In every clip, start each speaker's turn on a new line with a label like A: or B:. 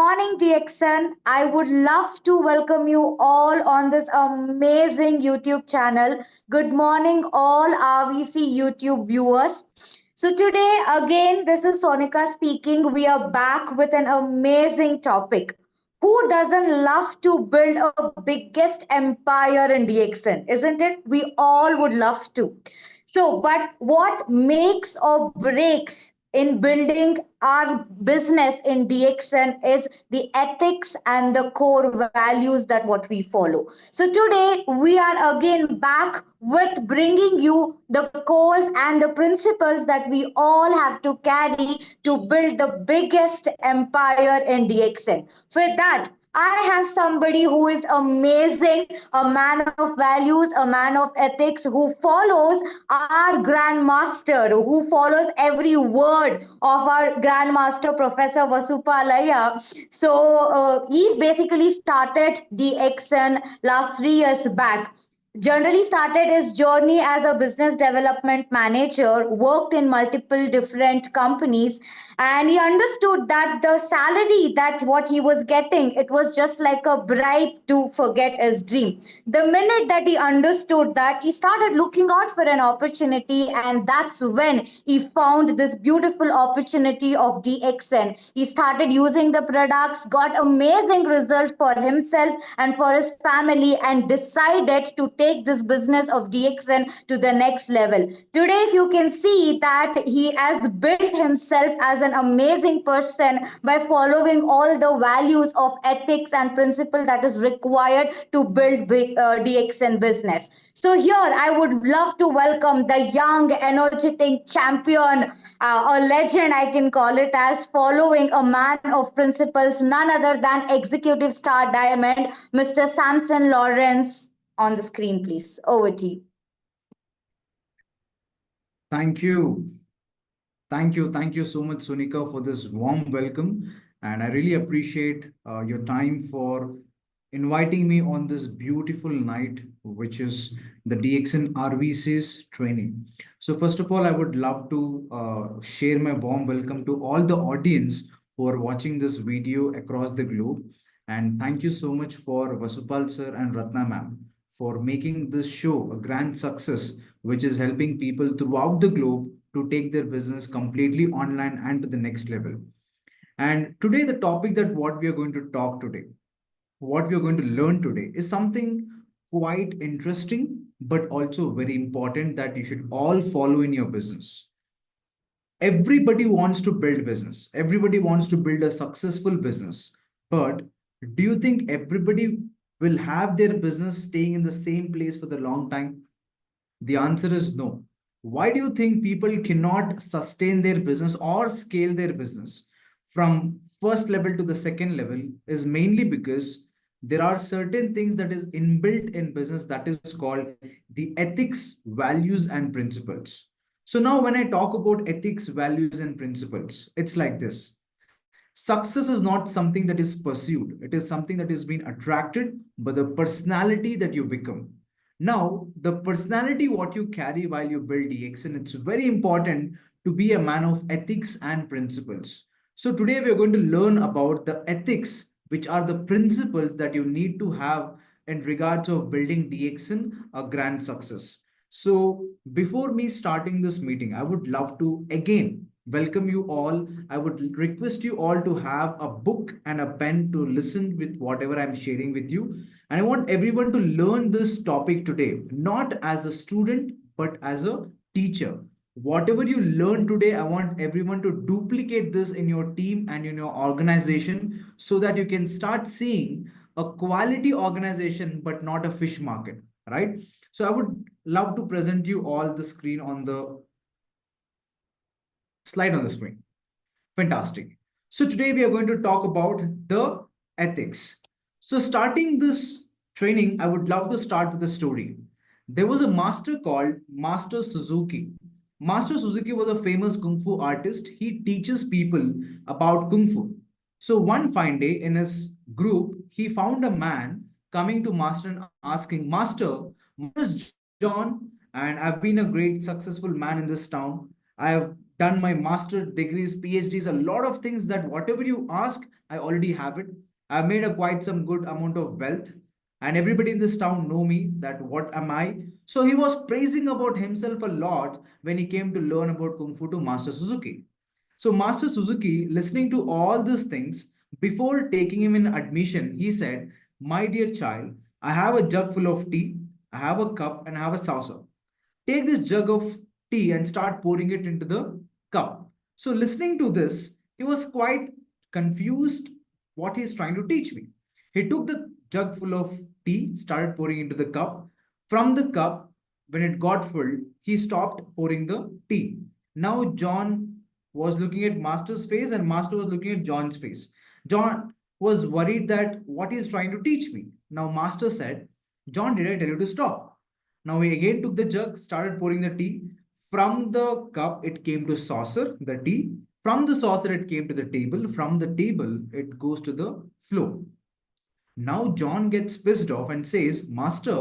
A: morning, DXN. I would love to welcome you all on this amazing YouTube channel. Good morning, all RVC YouTube viewers. So, today, again, this is Sonika speaking. We are back with an amazing topic. Who doesn't love to build a biggest empire in DXN? Isn't it? We all would love to. So, but what makes or breaks in building our business in DXN is the ethics and the core values that what we follow. So today we are again back with bringing you the cores and the principles that we all have to carry to build the biggest empire in DXN. For that, I have somebody who is amazing, a man of values, a man of ethics, who follows our grandmaster, who follows every word of our grandmaster, Professor Vasupalaya. So he basically started DXN last 3 years back. Generally started his journey as a business development manager, worked in multiple different companies, and he understood that the salary that what he was getting, it was just like a bribe to forget his dream. The minute that he understood that, he started looking out for an opportunity, and that's when he found this beautiful opportunity of DXN. He started using the products, got amazing results for himself and for his family, and decided to take this business of DXN to the next level. Today, if you can see that he has built himself as an amazing person by following all the values of ethics and principle that is required to build big DXN business. So here I would love to welcome the young, energetic champion, a legend I can call it as, following a man of principles, none other than Executive Star Diamond, Mr. Samson Lawrence. On the screen, please. Over to you.
B: Thank you. Thank you. Thank you so much, Sonika, for this warm welcome. And I really appreciate your time for inviting me on this beautiful night, which is the DXN RVC's training. So first of all, I would love to share my warm welcome to all the audience who are watching this video across the globe. And thank you so much for Vasupal sir and Ratna ma'am for making this show a grand success, which is helping people throughout the globe to take their business completely online and to the next level. And today, the topic that what we are going to talk today, what we are going to learn today is something quite interesting, but also very important that you should all follow in your business. Everybody wants to build business. Everybody wants to build a successful business. But do you think everybody will have their business staying in the same place for the long time? The answer is no. Why do you think people cannot sustain their business or scale their business from first level to the second level is mainly because there are certain things that is inbuilt in business that is called the ethics, values, and principles. So now when I talk about ethics, values, and principles, it's like this. Success is not something that is pursued. It is something that is being attracted by the personality that you become. Now, the personality what you carry while you build DXN, it's very important to be a man of ethics and principles. So today we are going to learn about the ethics, which are the principles that you need to have in regards of building DXN a grand success. So before me starting this meeting, I would love to again welcome you all. I would request you all to have a book and a pen to listen with whatever I'm sharing with you. And I want everyone to learn this topic today, not as a student, but as a teacher. Whatever you learn today, I want everyone to duplicate this in your team and in your organization so that you can start seeing a quality organization, but not a fish market, right? So I would love to present you all the screen on the slide on the screen. Fantastic. So today we are going to talk about the ethics. So starting this training, I would love to start with a story. There was a master called Master Suzuki. Master Suzuki was a famous Kung Fu artist. He teaches people about Kung Fu. So one fine day in his group, he found a man coming to Master and asking, Master, my name is John, and I've been a great successful man in this town. I have done my master degrees, PhDs, a lot of things that whatever you ask, I already have it. I've made a quite some good amount of wealth, and everybody in this town know me that what am I. So he was praising about himself a lot when he came to learn about Kung Fu to Master Suzuki. So Master Suzuki, listening to all these things, before taking him in admission, he said, "My dear child, I have a jug full of tea, I have a cup, and I have a saucer. Take this jug of tea and start pouring it into the cup." So, listening to this, he was quite confused what he's trying to teach me. He took the jug full of tea, started pouring into the cup. From the cup, when it got full, he stopped pouring the tea. Now, John was looking at Master's face, and Master was looking at John's face. John was worried that what he's trying to teach me. Now, Master said, "John, did I tell you to stop?" Now he again took the jug, started pouring the tea. From the cup, it came to saucer, the tea. From the saucer, it came to the table. From the table, it goes to the floor. Now John gets pissed off and says, "Master,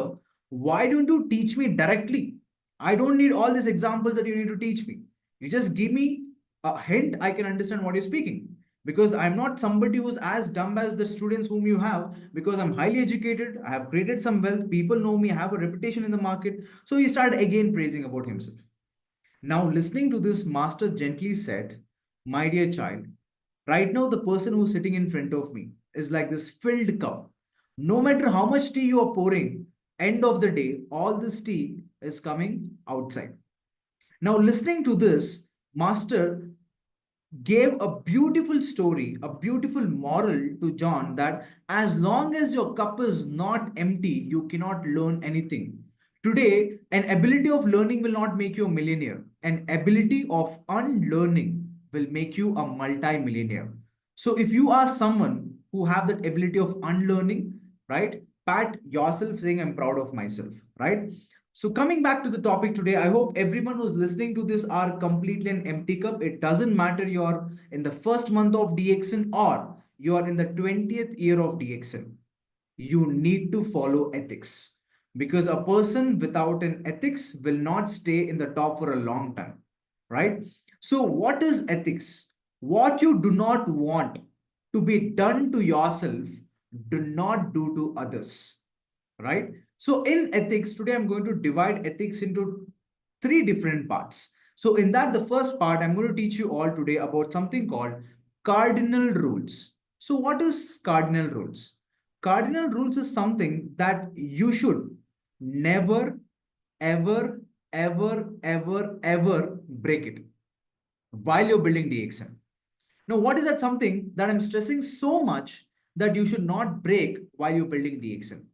B: why don't you teach me directly? I don't need all these examples that you need to teach me. You just give me a hint, I can understand what you're speaking. Because I'm not somebody who's as dumb as the students whom you have, because I'm highly educated, I have created some wealth, people know me, I have a reputation in the market." So he started again praising about himself. Now, listening to this, Master gently said, "My dear child, right now the person who's sitting in front of me is like this filled cup. No matter how much tea you are pouring, end of the day, all this tea is coming outside." Now, listening to this, Master gave a beautiful story, a beautiful moral to John that as long as your cup is not empty, you cannot learn anything. Today, an ability of learning will not make you a millionaire. An ability of unlearning will make you a multi-millionaire. So if you are someone who have that ability of unlearning, right? Pat yourself saying, "I'm proud of myself," right? So coming back to the topic today, I hope everyone who's listening to this are completely an empty cup. It doesn't matter you're in the first month of DXN or you are in the 20th year of DXN. You need to follow ethics, because a person without an ethics will not stay in the top for a long time, right? So what is ethics? What you do not want to be done to yourself, do not do to others, right? So in ethics, today I'm going to divide ethics into three different parts. So in that, the first part, I'm going to teach you all today about something called cardinal rules. So what is cardinal rules? Cardinal rules is something that you should never, ever, ever break it while you're building DXM. Now, what is that something that I'm stressing so much that you should not break while you're building DXM?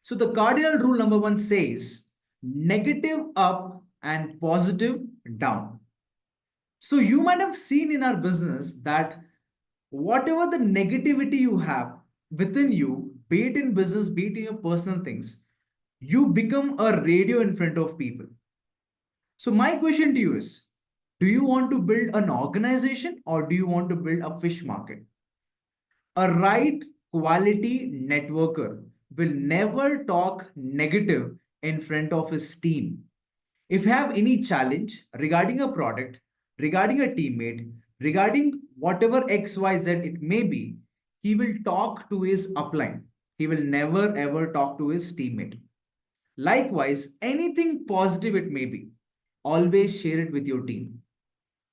B: So the cardinal rule number one says negative up and positive down. So you might have seen in our business that whatever the negativity you have within you, be it in business, be it in your personal things, you become a radio in front of people. So my question to you is, do you want to build an organization or do you want to build a fish market? A right quality networker will never talk negative in front of his team. If you have any challenge regarding a product, regarding a teammate, regarding whatever XYZ it may be, he will talk to his upline. He will never ever talk to his teammate. Likewise, anything positive it may be, always share it with your team.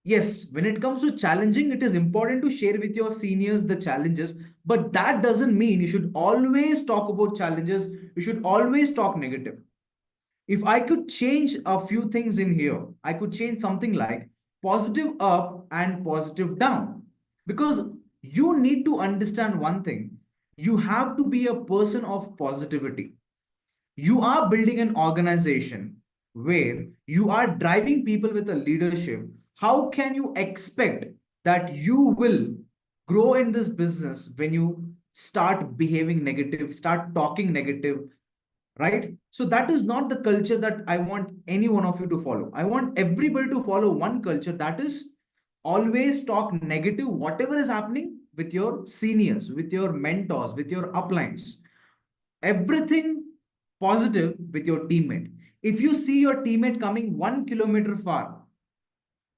B: Yes, when it comes to challenging, it is important to share with your seniors the challenges, but that doesn't mean you should always talk about challenges. You should always talk negative. If I could change a few things in here, I could change something like positive up and positive down. Because you need to understand one thing, you have to be a person of positivity. You are building an organization where you are driving people with a leadership. How can you expect that you will grow in this business when you start behaving negative, start talking negative, right? So that is not the culture that I want any one of you to follow. I want everybody to follow one culture, that is always talk negative whatever is happening with your seniors, with your mentors, with your uplines. Everything positive with your teammate. If you see your teammate coming 1 kilometer far,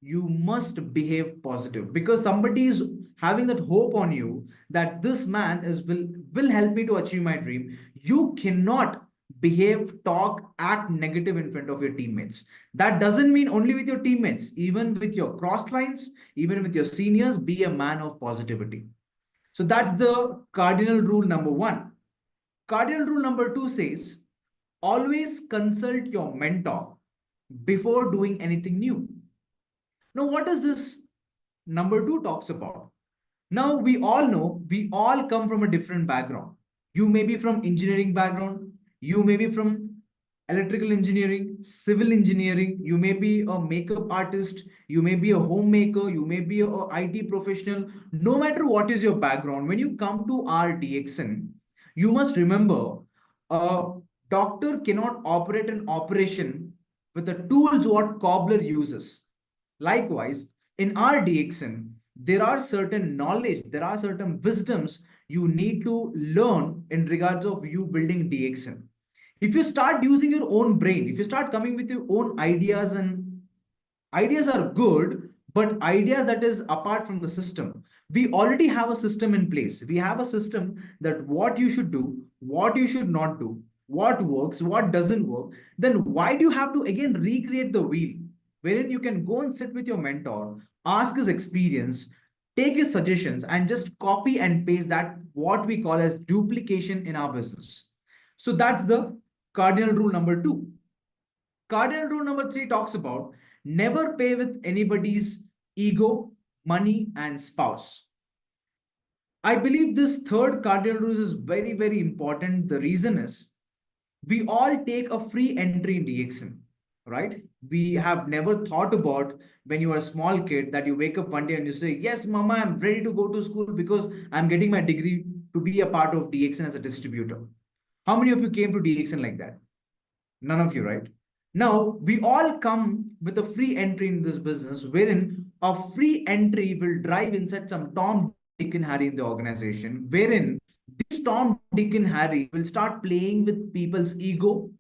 B: you must behave positive, because somebody is having that hope on you that this man is will help me to achieve my dream. You cannot behave, talk, act negative in front of your teammates. That doesn't mean only with your teammates, even with your cross lines, even with your seniors, be a man of positivity. So that's the cardinal rule number 1. Cardinal rule number 2 says, always consult your mentor before doing anything new. Now, what does this number 2 talks about? Now, we all know we all come from a different background. You may be from engineering background, you may be from electrical engineering, civil engineering, you may be a makeup artist, you may be a homemaker, you may be a IT professional. No matter what is your background, when you come to our DXN, you must remember a doctor cannot operate an operation with the tools what cobbler uses. Likewise, in our DXN, there are certain knowledge, there are certain wisdoms you need to learn in regards of you building DXN. If you start using your own brain, if you start coming with your own ideas, and ideas are good, but ideas that is apart from the system. We already have a system in place. We have a system that what you should do, what you should not do, what works, what doesn't work. Then why do you have to again recreate the wheel? Wherein you can go and sit with your mentor, ask his experience, take his suggestions, and just copy and paste that, what we call as duplication in our business. So that's the cardinal rule number 2. Cardinal rule number 3 talks about never pay with anybody's ego, money, and spouse. I believe this third cardinal rule is very, very important. The reason is we all take a free entry in DXN, right? We have never thought about when you are a small kid that you wake up one day and you say, yes, mama, I'm ready to go to school because I'm getting my degree to be a part of DXN as a distributor. How many of you came to DXN like that? None of you, right? Now, we all come with a free entry in this business, wherein a free entry will drive inside some Tom, Dick, and Harry in the organization, wherein this Tom, Dick, and Harry will start playing with people's ego,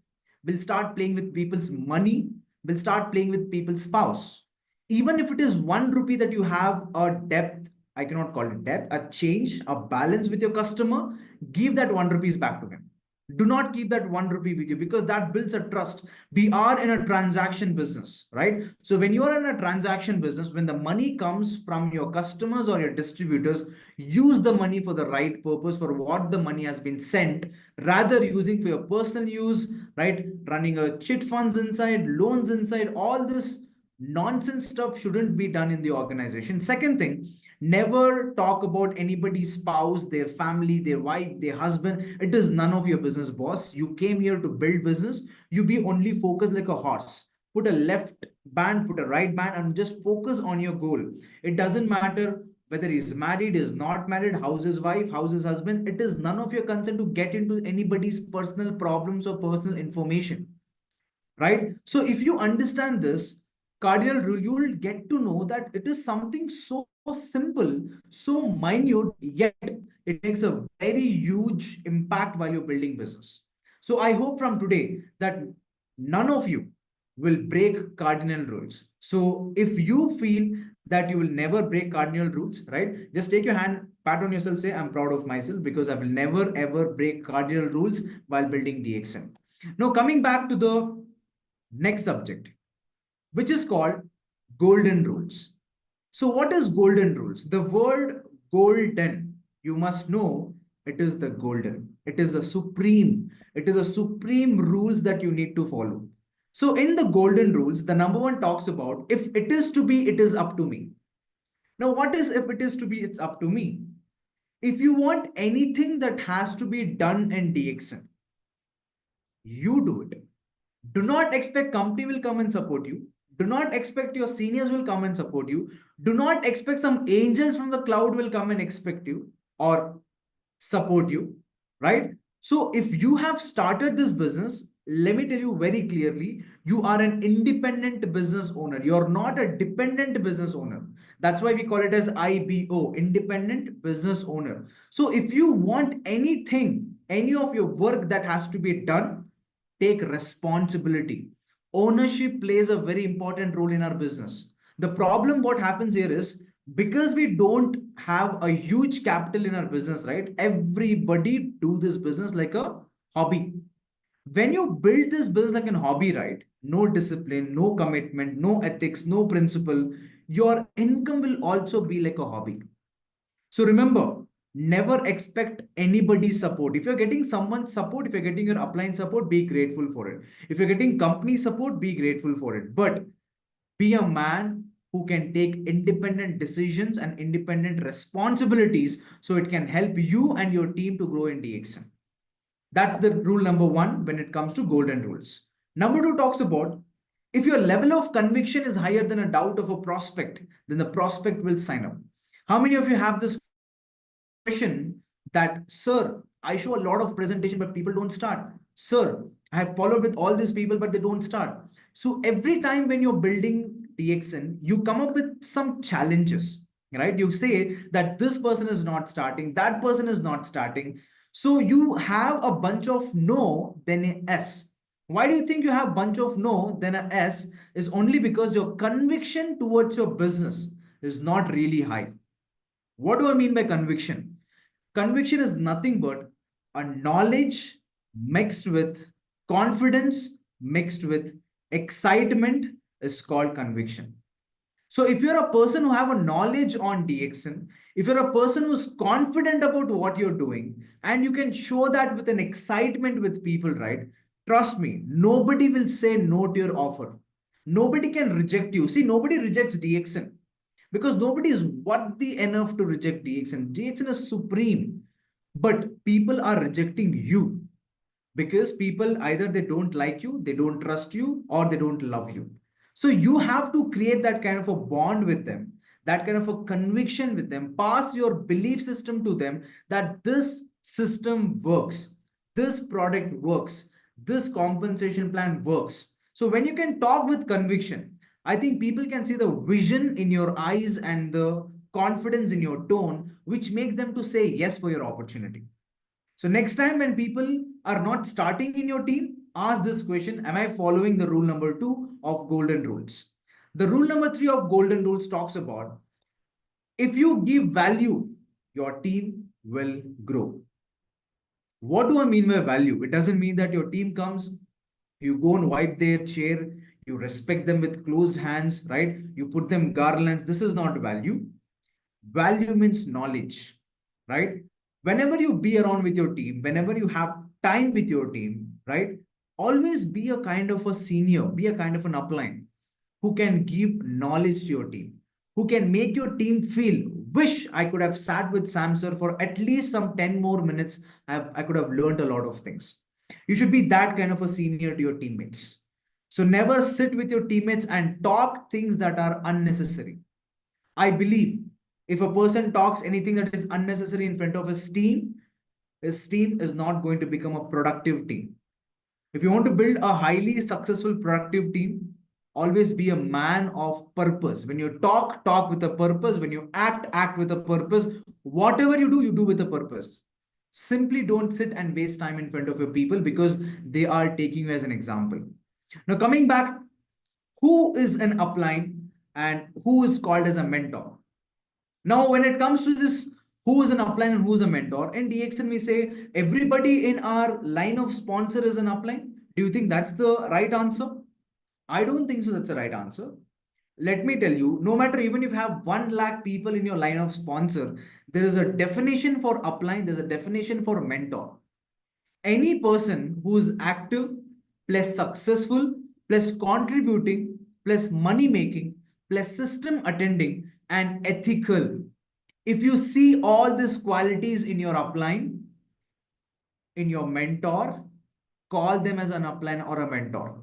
B: will start playing with people's money, will start playing with people's spouse. Even if it is 1 rupee that you have a depth, I cannot call it depth, a change, a balance with your customer, give that 1 rupees back to him. Do not keep that 1 rupee with you, because that builds a trust. We are in a transaction business, right? So when you are in a transaction business, when the money comes from your customers or your distributors, use the money for the right purpose, for what the money has been sent, rather using for your personal use, right? Running a chit funds inside, loans inside, all this nonsense stuff shouldn't be done in the organization. Second thing, never talk about anybody's spouse, their family, their wife, their husband. It is none of your business, boss. You came here to build business. You be only focused like a horse. Put a left band, put a right band, and just focus on your goal. It doesn't matter whether he's married, is not married, how's his wife, how's his husband. It is none of your concern to get into anybody's personal problems or personal information, right? So if you understand this cardinal rule, you will get to know that it is something so simple, so minute, yet it makes a very huge impact while you're building business. So I hope from today that none of you will break cardinal rules. So if you feel that you will never break cardinal rules, right, just take your hand, pat on yourself, say, I'm proud of myself because I will never ever break cardinal rules while building DXN. Now, coming back to the next subject, which is called golden rules. So, what is golden rules? The word golden, you must know, it is the golden. It is a supreme. It is a supreme rules that you need to follow. So, in the golden rules, the number one talks about if it is to be, it is up to me. Now, what is if it is to be, it's up to me? If you want anything that has to be done in DXN, you do it. Do not expect company will come and support you. Do not expect your seniors will come and support you. Do not expect some angels from the cloud will come and expect you or support you, right? So if you have started this business, let me tell you very clearly, you are an independent business owner. You're not a dependent business owner. That's why we call it as IBO, independent business owner. So if you want anything, any of your work that has to be done, take responsibility. Ownership plays a very important role in our business. The problem what happens here is because we don't have a huge capital in our business, right? Everybody do this business like a hobby. When you build this business like a hobby, right? No discipline, no commitment, no ethics, no principle, your income will also be like a hobby. So remember, never expect anybody's support. If you're getting someone's support, if you're getting your upline support, be grateful for it. If you're getting company support, be grateful for it. But be a man who can take independent decisions and independent responsibilities so it can help you and your team to grow in DXN. That's the rule number one when it comes to golden rules. Number two talks about if your level of conviction is higher than a doubt of a prospect, then the prospect will sign up. How many of you have this question that, sir, I show a lot of presentation, but people don't start. Sir, I have followed with all these people, but they don't start. So every time when you're building DXN, you come up with some challenges, right? You say that this person is not starting, that person is not starting. So you have a bunch of no, then a S. Why do you think you have a bunch of no, then a S? Is only because your conviction towards your business is not really high. What do I mean by conviction? Conviction is nothing but a knowledge mixed with confidence, mixed with excitement is called conviction. So if you're a person who have a knowledge on DXN, if you're a person who's confident about what you're doing, and you can show that with an excitement with people, right? Trust me, nobody will say no to your offer. Nobody can reject you. See, nobody rejects DXN because nobody is worthy enough to reject DXN. DXN is supreme, but people are rejecting you because people either they don't like you, they don't trust you, or they don't love you. So you have to create that kind of a bond with them, that kind of a conviction with them, pass your belief system to them that this system works, this product works, this compensation plan works. So when you can talk with conviction, I think people can see the vision in your eyes and the confidence in your tone, which makes them to say yes for your opportunity. So next time when people are not starting in your team, ask this question, am I following the rule number 2 of golden rules? The rule number 3 of golden rules talks about if you give value, your team will grow. What do I mean by value? It doesn't mean that your team comes, you go and wipe their chair, you respect them with closed hands, right? You put them garlands. This is not value. Value means knowledge, right? Whenever you be around with your team, whenever you have time with your team, right? Always be a kind of a senior, be a kind of an upline who can give knowledge to your team, who can make your team feel, wish I could have sat with Samsung for at least some 10 more minutes. I could have learned a lot of things. You should be that kind of a senior to your teammates. So never sit with your teammates and talk things that are unnecessary. I believe if a person talks anything that is unnecessary in front of his team is not going to become a productive team. If you want to build a highly successful, productive team, always be a man of purpose. When you talk, talk with a purpose. When you act, act with a purpose. Whatever you do with a purpose. Simply don't sit and waste time in front of your people because they are taking you as an example. Now, coming back, who is an upline and who is called as a mentor? Now, when it comes to this, who is an upline and who is a mentor? In DXN, we say everybody in our line of sponsor is an upline. Do you think that's the right answer? I don't think so. That's the right answer. Let me tell you, no matter even if you have 1 lakh people in your line of sponsor, there is a definition for upline, there's a definition for mentor. Any person who is active, plus successful, plus contributing, plus money making, plus system attending, and ethical. If you see all these qualities in your upline, in your mentor, call them as an upline or a mentor.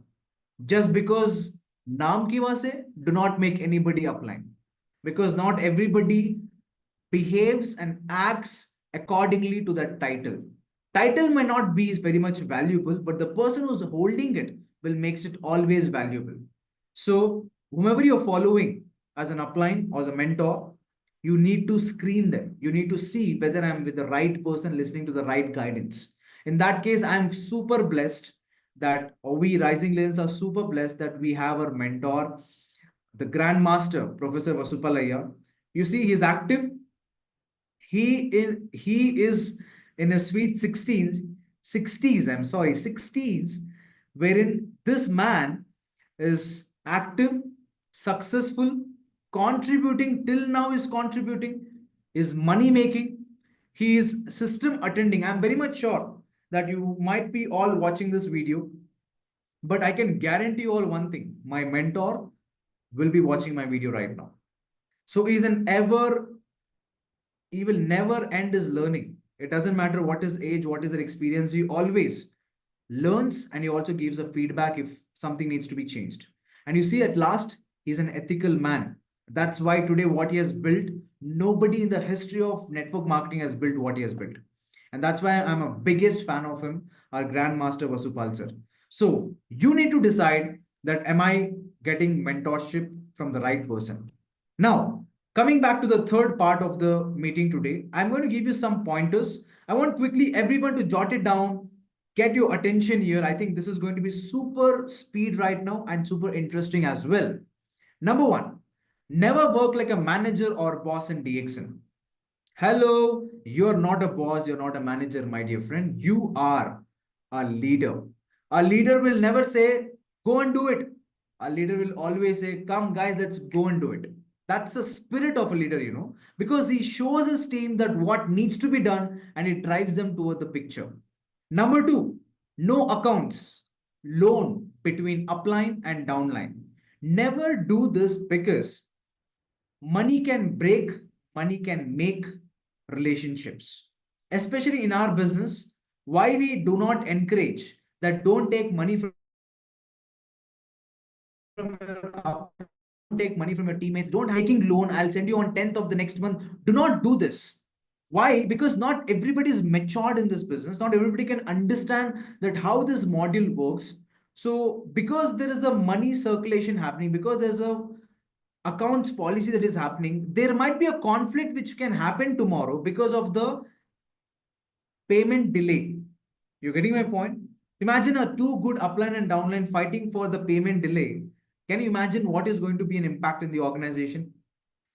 B: Just because naam ki wajah se, do not make anybody upline. Because not everybody behaves and acts accordingly to that title. Title may not be very much valuable, but the person who's holding it will makes it always valuable. So whomever you're following as an upline or as a mentor, you need to screen them. You need to see whether I'm with the right person listening to the right guidance. In that case, I'm super blessed that we Rising Legends are super blessed that we have our mentor the Grand Master, Professor Vasupalaya. You see, he's active. He is in a sweet 60s, I'm sorry, 60s, wherein this man is active, successful, contributing till now is contributing, is money making, he is system attending. I'm very much sure that you might be all watching this video, but I can guarantee you all one thing: my mentor will be watching my video right now. So he's an ever he will never end his learning. It doesn't matter what his age, what is his experience, he always learns, and he also gives a feedback if something needs to be changed. And you see, at last, he's an ethical man. That's why today, what he has built, nobody in the history of network marketing has built what he has built. And that's why I'm a biggest fan of him, our Grandmaster Vasupal sir. So you need to decide that am I getting mentorship from the right person? Now, coming back to the third part of the meeting today, I'm going to give you some pointers. I want quickly everyone to jot it down, get your attention here. I think this is going to be super speed right now and super interesting as well. Number one, never work like a manager or boss in DXN. Hello, you're not a boss, you're not a manager, my dear friend. You are a leader. A leader will never say, go and do it. A leader will always say, come, guys, let's go and do it. That's the spirit of a leader, because he shows his team that what needs to be done and it drives them toward the picture. Number two, no accounts, loan between upline and downline. Never do this because money can break, money can make relationships. Especially in our business, why we do not encourage that don't take money from your don't take money from your teammates, don't taking loan, I'll send you on 10th of the next month. Do not do this. Why? Because not everybody is matured in this business. Not everybody can understand that how this module works. So because there is a money circulation happening, because there's a accounts policy that is happening, there might be a conflict which can happen tomorrow because of the payment delay. You're getting my point? Imagine a two good upline and downline fighting for the payment delay. Can you imagine what is going to be an impact in the organization?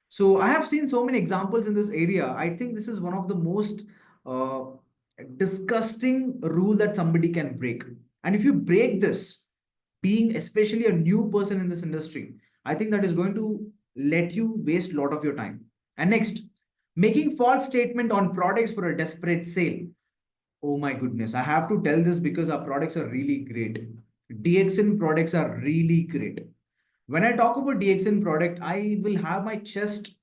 B: So I have seen so many examples in this area. I think this is one of the most uh, disgusting rule that somebody can break. And if you break this, being especially a new person in this industry, I think that is going to let you waste a lot of your time. And next, making false statement on products for a desperate sale. Oh my goodness, I have to tell this because our products are really great. DXN products are really great. When I talk about DXN product, I will have my chest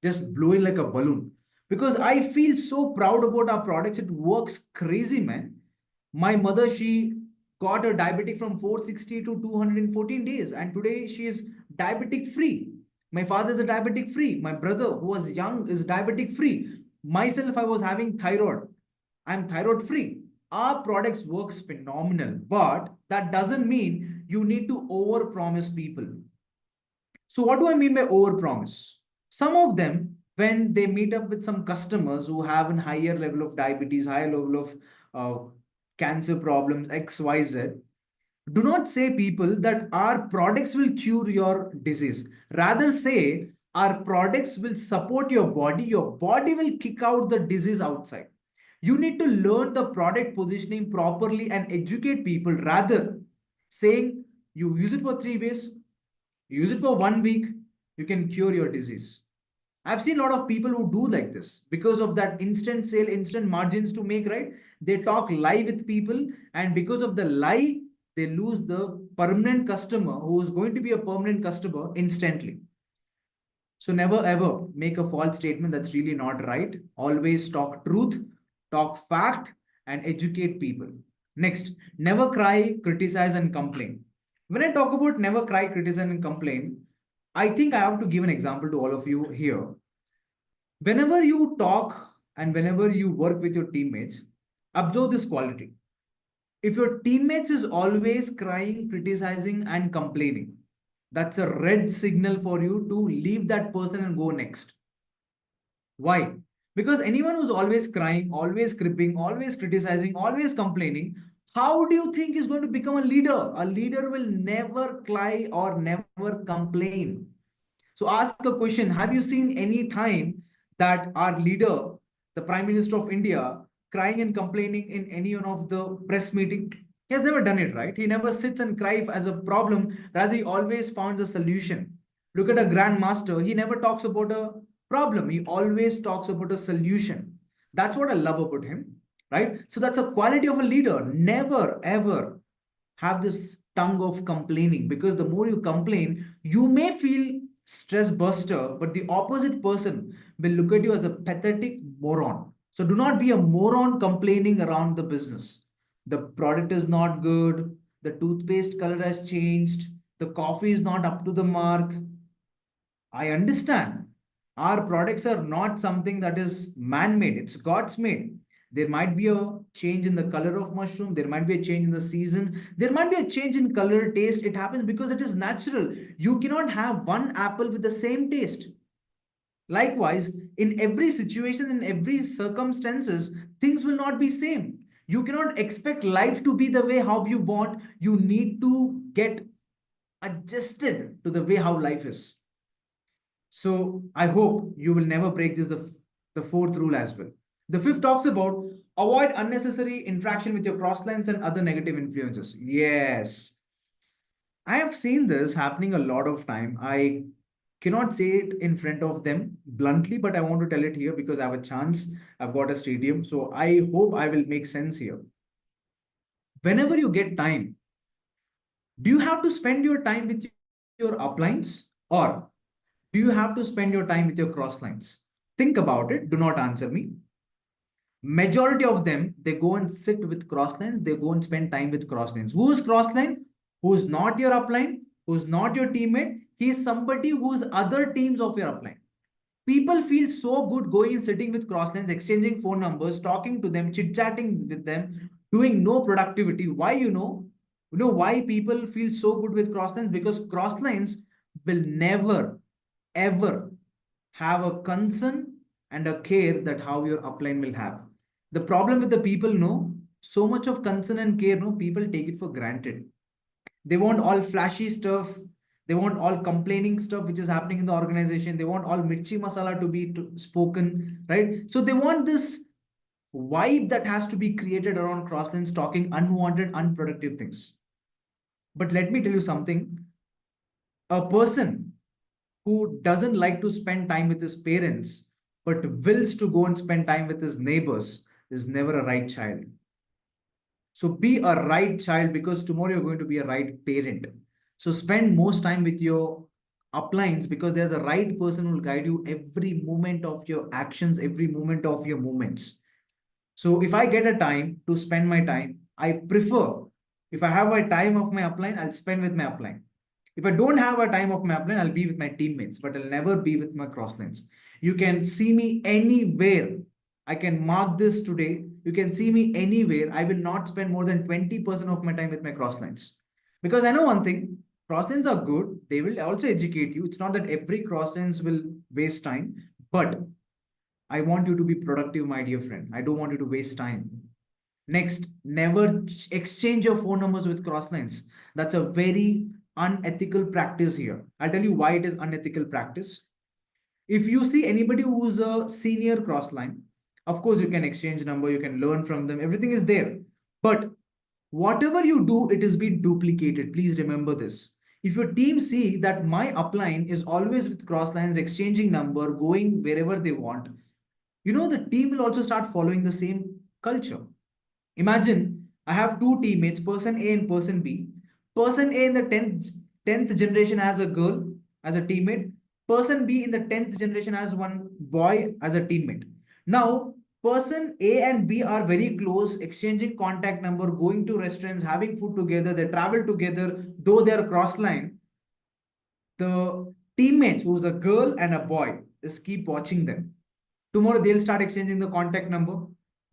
B: just blowing like a balloon because I feel so proud about our products. It works crazy, man. My mother, she got a diabetic from 460 to 214 days, and today she is diabetic free. My father is a diabetic free. My brother, who was young, is diabetic free. Myself, I was having thyroid. I'm thyroid free. Our products works phenomenal, but that doesn't mean you need to over promise people. So what do I mean by over promise? Some of them, when they meet up with some customers who have a higher level of diabetes, higher level of cancer problems, XYZ, do not say people that our products will cure your disease. Rather say our products will support your body will kick out the disease outside. You need to learn the product positioning properly and educate people rather saying you use it for 3 days, use it for 1 week, you can cure your disease. I've seen a lot of people who do like this because of that instant sale, instant margins to make, right? They talk lie with people, and because of the lie, they lose the permanent customer who is going to be a permanent customer instantly. So never ever make a false statement. That's really not right. Always talk truth, talk fact, and educate people. Next, never cry, criticize, and complain. When I talk about never cry, criticize, and complain, I think I have to give an example to all of you here. Whenever you talk and whenever you work with your teammates, observe this quality. If your teammates is always crying, criticizing, and complaining, that's a red signal for you to leave that person and go next. Why? Because anyone who's always crying, always cribbing, always criticizing, always complaining, how do you think is going to become a leader? A leader will never cry or never complain. So ask a question. Have you seen any time that our leader, the Prime Minister of India, crying and complaining in any one of the press meeting? He has never done it, right? He never sits and cries as a problem. Rather, he always finds a solution. Look at a grandmaster. He never talks about a problem. He always talks about a solution. That's what I love about him, right? So that's a quality of a leader. Never, ever have this tongue of complaining, because the more you complain, you may feel stress buster, but the opposite person will look at you as a pathetic moron. So do not be a moron complaining around the business. The product is not good, the toothpaste color has changed, the coffee is not up to the mark. I understand. Our products are not something that is man made, it's God's made. There might be a change in the color of mushroom, there might be a change in the season, there might be a change in color, taste. It happens because it is natural. You cannot have one apple with the same taste. Likewise, in every situation, in every circumstances, things will not be same. You cannot expect life to be the way how you want. You need to get adjusted to the way how life is. So I hope you will never break this, the fourth rule as well. The fifth talks about avoid unnecessary interaction with your crosslines and other negative influences. Yes, I have seen this happening a lot of time. I cannot say it in front of them bluntly, but I want to tell it here because I have a chance. I've got a stadium. So I hope I will make sense here. Whenever you get time, do you have to spend your time with your uplines, or do you have to spend your time with your crosslines? Think about it. Do not answer me. Majority of them, they go and sit with crosslines. They go and spend time with crosslines. Who is crossline? Who is not your upline? Who is not your teammate? He is somebody who is other teams of your upline. People feel so good going and sitting with crosslines, exchanging phone numbers, talking to them, chit chatting with them, doing no productivity. Why? You know why people feel so good with crosslines? Because crosslines will never ever have a concern and a care that how your upline will have. The problem with the people, no, so much of concern and care, no, people take it for granted. They want all flashy stuff. They want all complaining stuff which is happening in the organization. They want all mirchi masala to be spoken, right? So they want this vibe that has to be created around crosslines, talking unwanted, unproductive things. But let me tell you something. A person who doesn't like to spend time with his parents but wills to go and spend time with his neighbors is never a right child. So be a right child, because tomorrow you're going to be a right parent. So spend most time with your uplines, because they're the right person who will guide you every moment of your actions, every moment of your movements. So if I get a time to spend my time, I prefer, if I have a time of my upline, I'll spend with my upline. If I don't have a time of my upline, I'll be with my teammates, but I'll never be with my crosslines. You can see me anywhere. I can mark this today. You can see me anywhere. I will not spend more than 20% of my time with my crosslines. Because I know one thing, crosslines are good. They will also educate you. It's not that every crosslines will waste time, but I want you to be productive, my dear friend. I don't want you to waste time. Next, never exchange your phone numbers with crosslines. That's a very unethical practice here. I'll tell you why it is unethical practice. If you see anybody who's a senior crossline, of course you can exchange number, you can learn from them, everything is there. But whatever you do, it is being duplicated. Please remember this. If your team see that my upline is always with crosslines, exchanging number, going wherever they want, the team will also start following the same culture. Imagine I have two teammates, person A and person B. Person A in the 10th generation has a girl as a teammate. Person B in the 10th generation has one boy as a teammate. Now, person A and B are very close, exchanging contact number, going to restaurants, having food together, they travel together, though they are cross line. The teammates, who's a girl and a boy, just keep watching them. Tomorrow they'll start exchanging the contact number.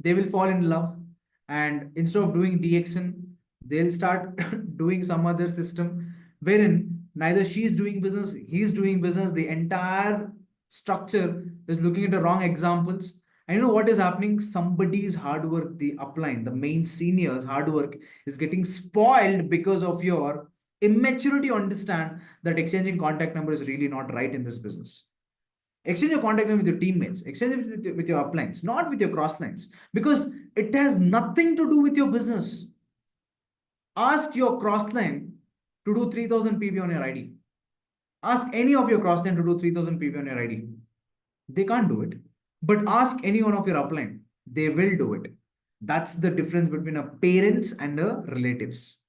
B: They will fall in love. And instead of doing DXN, they'll start doing some other system wherein neither she's doing business, he's doing business. The entire structure is looking at the wrong examples. And you know what is happening? Somebody's hard work, the upline, the main senior's hard work is getting spoiled because of your immaturity to understand that exchanging contact number is really not right in this business. Exchange your contact number with your teammates, exchange it with your uplines, not with your cross lines, because it has nothing to do with your business. Ask your cross line to do 3000 PV on your ID. Ask any of your cross line to do 3000 PV on your ID. They can't do it. But ask any one of your upline, they will do it. That's the difference between a parents and a relatives.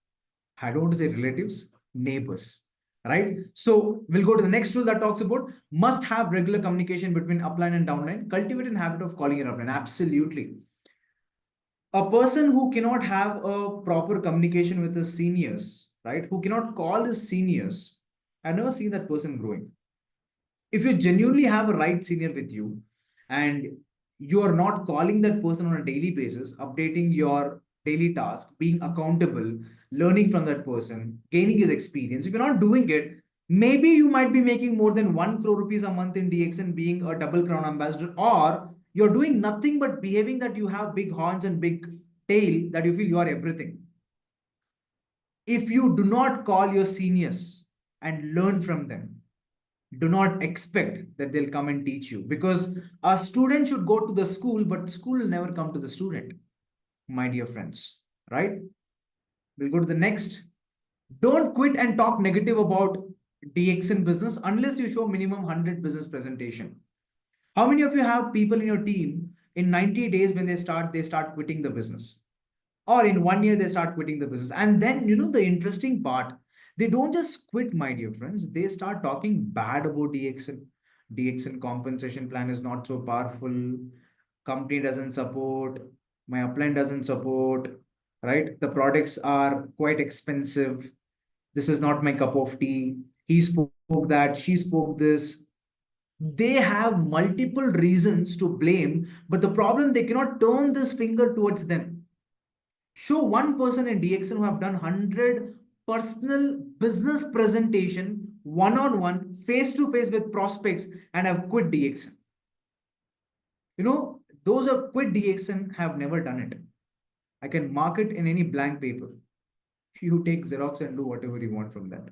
B: I don't want to say relatives, neighbors. Right? So we'll go to the next rule that talks about must have regular communication between upline and downline. Cultivate an habit of calling your upline. Absolutely. A person who cannot have a proper communication with his seniors, right? Who cannot call his seniors, I've never seen that person growing. If you genuinely have a right senior with you and you are not calling that person on a daily basis, updating your daily task, being accountable, learning from that person, gaining his experience, if you're not doing it, maybe you might be making more than 1 crore rupees a month in DXN being a double crown ambassador, or you're doing nothing but behaving that you have big horns and big tail, that you feel you are everything. If you do not call your seniors and learn from them, do not expect that they'll come and teach you, because a student should go to the school, but school will never come to the student, my dear friends. Right? We'll go to the next. Don't quit and talk negative about DXN business unless you show minimum 100 business presentation. How many of you have people in your team in 90 days when they start quitting the business? Or in 1 year they start quitting the business, and then the interesting part, they don't just quit, my dear friends, they start talking bad about DXN compensation plan is not so powerful, company doesn't support, my upline doesn't support, right? The products are quite expensive, this is not my cup of tea, he spoke that, she spoke this. They have multiple reasons to blame, but the problem, they cannot turn this finger towards them. Show one person in DXN who have done 100 personal business presentation one-on-one, face-to-face with prospects and have quit DXN. Those who have quit DXN have never done it. I can mark it in any blank paper. You take Xerox and do whatever you want from that.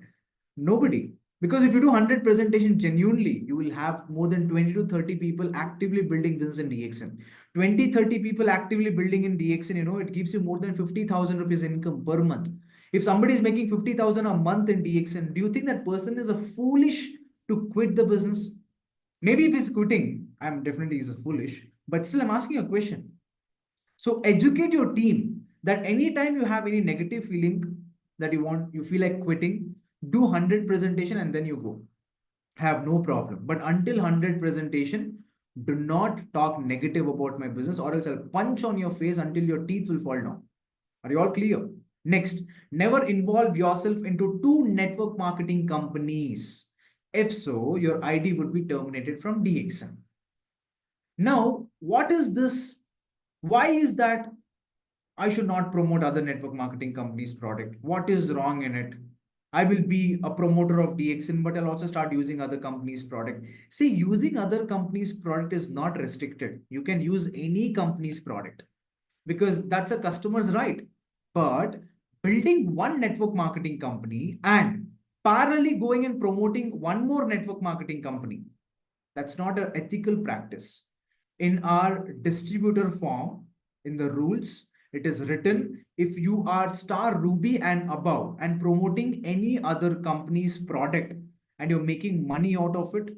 B: Nobody. Because if you do 100 presentations genuinely, you will have more than 20 to 30 people actively building business in DXN. 20, 30 people actively building in DXN, it gives you more than 50,000 rupees income per month. If somebody is making 50,000 a month in DXN, do you think that person is a foolish to quit the business? Maybe if he's quitting, I'm definitely he's a foolish, but still I'm asking a question. So educate your team that anytime you have any negative feeling that you feel like quitting, do 100 presentation and then you go. Have no problem. But until 100 presentation, do not talk negative about my business, or else I'll punch on your face until your teeth will fall down. Are you all clear? Next, never involve yourself into two network marketing companies. If so, your ID would be terminated from DXN. Now, what is this? Why is that I should not promote other network marketing companies' product? What is wrong in it? I will be a promoter of DXN, but I'll also start using other companies' product. See, using other companies' product is not restricted. You can use any company's product because that's a customer's right. But building one network marketing company and parallelly going and promoting one more network marketing company, that's not an ethical practice. In our distributor form, in the rules, it is written, if you are star Ruby and above and promoting any other company's product and you're making money out of it,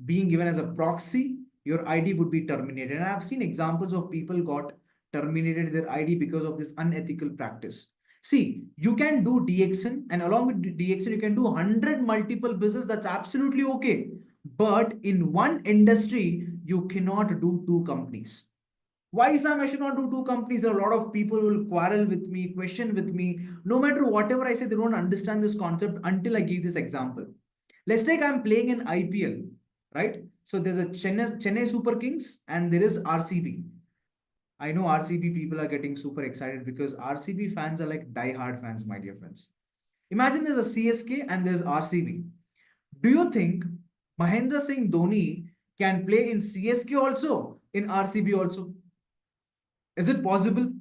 B: being given as a proxy, your ID would be terminated. And I've seen examples of people got terminated their ID because of this unethical practice. See, you can do DXN, and along with DXN, you can do 100 multiple business. That's absolutely okay. But in one industry, you cannot do two companies. Why, Sam, I should not do two companies? There are a lot of people who will quarrel with me, question with me. No matter whatever I say, they don't understand this concept until I give this example. Let's take I'm playing in IPL, right? So there's a Chennai Super Kings and there is RCB. I know RCB people are getting super excited because RCB fans are like die-hard fans, my dear friends. Imagine there's a CSK and there's RCB. Do you think Mahendra Singh Dhoni can play in CSK also, in RCB also? Is it possible?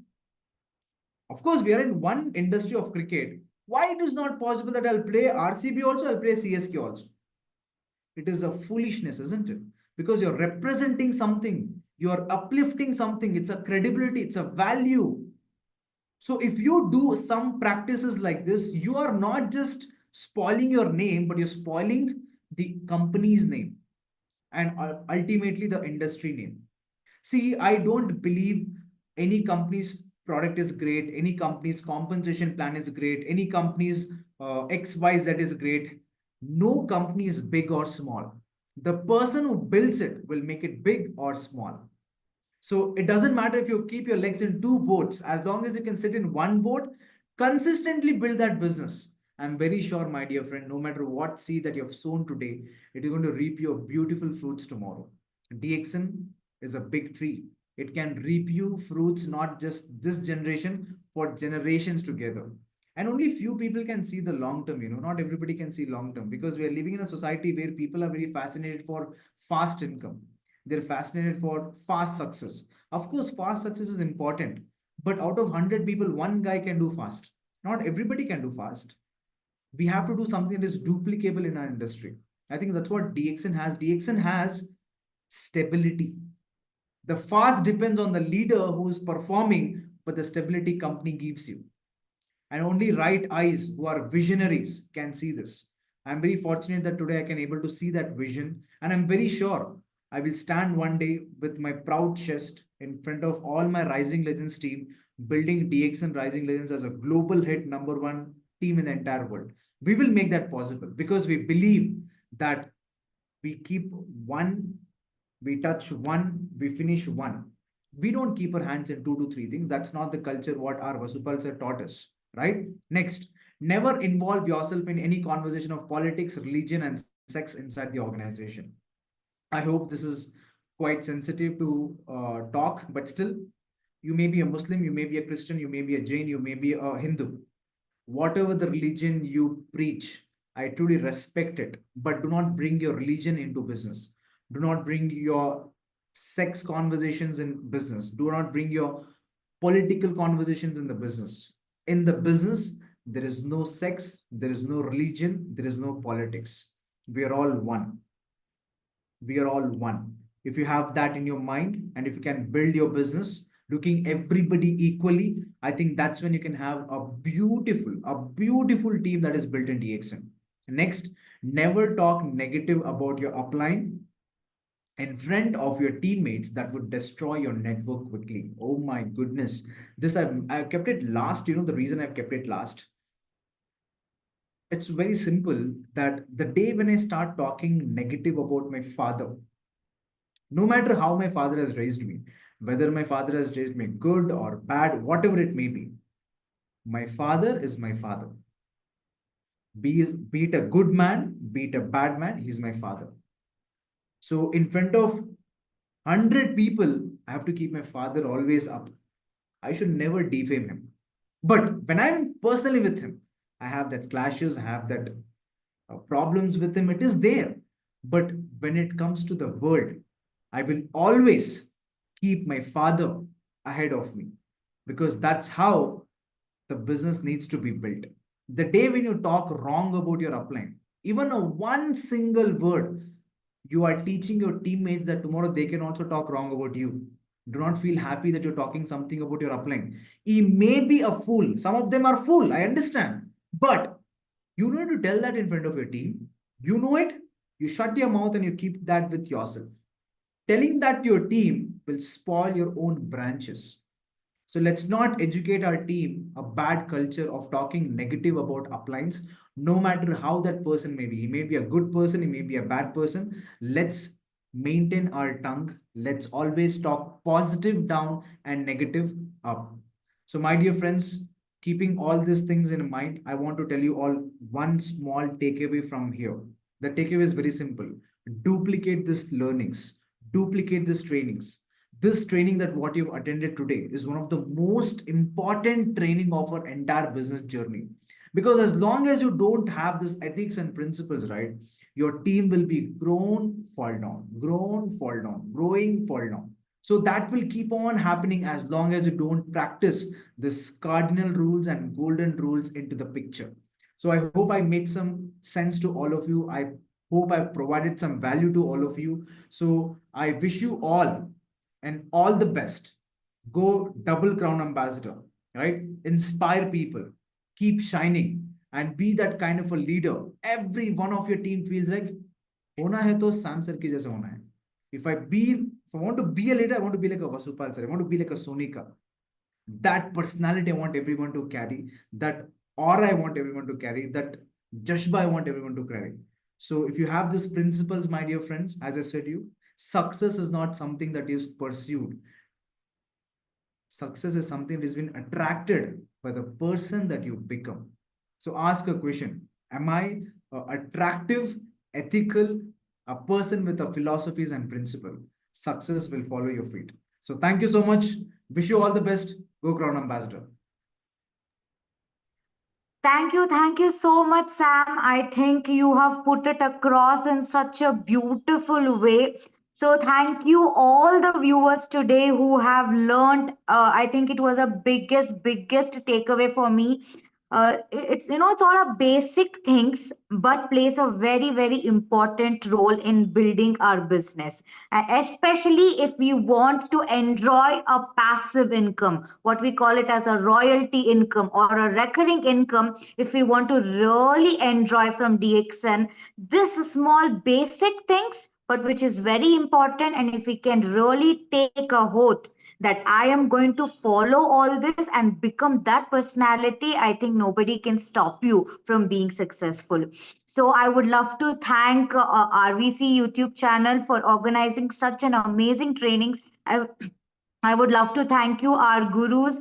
B: Of course, we are in one industry of cricket, Why it is not possible that I'll play RCB also, I'll play CSK also? It is a foolishness, isn't it? Because you're representing something, you're uplifting something, it's a credibility, it's a value. So if you do some practices like this, you are not just spoiling your name, but you're spoiling the company's name and ultimately the industry name. See, I don't believe any company's product is great, any company's compensation plan is great, any company's XYZ is great. No company is big or small. The person who builds it will make it big or small. So it doesn't matter if you keep your legs in two boats, as long as you can sit in one boat, consistently build that business. I'm very sure, my dear friend, no matter what seed that you have sown today, it is going to reap your beautiful fruits tomorrow. DXN is a big tree. It can reap you fruits not just this generation, for generations together. And only few people can see the long term, not everybody can see long term, because we are living in a society where people are very fascinated for fast income. They're fascinated for fast success. Of course, fast success is important, but out of 100 people, one guy can do fast. Not everybody can do fast. We have to do something that is duplicable in our industry. I think that's what DXN has. DXN has stability. The fast depends on the leader who's performing, but the stability company gives you. And only right eyes who are visionaries can see this. I'm very fortunate that today I can able to see that vision, and I'm very sure I will stand one day with my proud chest in front of all my Rising Legends team, building DXN Rising Legends as a global hit number one team in the entire world. We will make that possible because we believe that we keep one, we touch one, we finish one. We don't keep our hands in two to three things. That's not the culture what our Vasupal sir taught us, right? Next, never involve yourself in any conversation of politics, religion, and sex inside the organization. I hope this is quite sensitive to talk, but still, you may be a Muslim, you may be a Christian, you may be a Jain, you may be a Hindu. Whatever the religion you preach, I truly respect it, but do not bring your religion into business. Do not bring your sex conversations in business. Do not bring your political conversations in the business. In the business, there is no sex, there is no religion, there is no politics. We are all one. We are all one. If you have that in your mind and if you can build your business looking everybody equally, I think that's when you can have a beautiful team that is built in DXN. Next, never talk negative about your upline in front of your teammates. That would destroy your network quickly. Oh my goodness. This I've kept it last. The reason I've kept it last, it's very simple, that the day when I start talking negative about my father, no matter how my father has raised me, whether my father has raised me good or bad, whatever it may be, my father is my father. Be it a good man, be it a bad man, he's my father. So, in front of 100 people, I have to keep my father always up. I should never defame him. But when I'm personally with him, I have that clashes, I have that problems with him. It is there. But when it comes to the world, I will always keep my father ahead of me, because that's how the business needs to be built. The day when you talk wrong about your upline, even a one single word, you are teaching your teammates that tomorrow they can also talk wrong about you. Do not feel happy that you're talking something about your upline. He may be a fool. Some of them are fool. I understand. But you need to tell that in front of your team. You know it. You shut your mouth and you keep that with yourself. Telling that to your team will spoil your own branches. So let's not educate our team a bad culture of talking negative about uplines, no matter how that person may be. He may be a good person, he may be a bad person. Let's maintain our tongue. Let's always talk positive down and negative up. So, my dear friends, keeping all these things in mind, I want to tell you all one small takeaway from here. The takeaway is very simple: duplicate these learnings, duplicate these trainings. This training that what you've attended today is one of the most important training of our entire business journey, because as long as you don't have this ethics and principles, right, your team will be grown fall down, grown fall down, growing fall down. So that will keep on happening as long as you don't practice this cardinal rules and golden rules into the picture. So I hope I made some sense to all of you. I hope I've provided some value to all of you. So I wish you all and all the best. Go double crown ambassador, right? Inspire people, keep shining, and be that kind of a leader. Every one of your team feels like होना है तो Sam sir की जैसे होना है. If I want to be a leader, I want to be like a Vasupal sir. I want to be like a Sonika. That personality I want everyone to carry. That aura I want everyone to carry. That jashba I want everyone to carry. So if you have these principles, my dear friends, as I said you, success is not something that is pursued. Success is something that has been attracted by the person that you become. So ask a question. Am I attractive, ethical, a person with a philosophies and principle? Success will follow your feet. So thank you so much. Wish you all the best. Go Crown Ambassador.
A: Thank you so much, Sam. I think you have put it across in such a beautiful way. So, thank you all the viewers today who have learned. I think it was a biggest takeaway for me. It's it's all a basic things, but plays a very important role in building our business, especially if we want to enjoy a passive income, what we call it as a royalty income or a recurring income. If we want to really enjoy from DXN, this small basic things, but which is very important, and if we can really take a oath that I am going to follow all this and become that personality, I think nobody can stop you from being successful. So I would love to thank RVC YouTube channel for organizing such an amazing trainings. I would love to thank you, our gurus,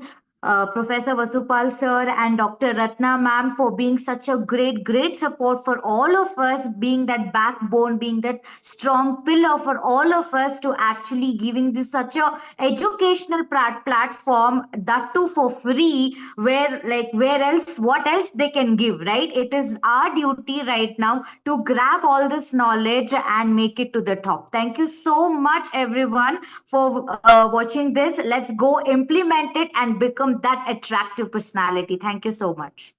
A: Professor Vasupal sir and Dr. Ratna ma'am, for being such a great support for all of us, being that backbone, being that strong pillar for all of us to actually giving this such a educational platform, that too for free, where like where else, what else they can give, right? It is our duty right now to grab all this knowledge and make it to the top. Thank you so much, everyone, for watching this. Let's go implement it and become that attractive personality. Thank you so much.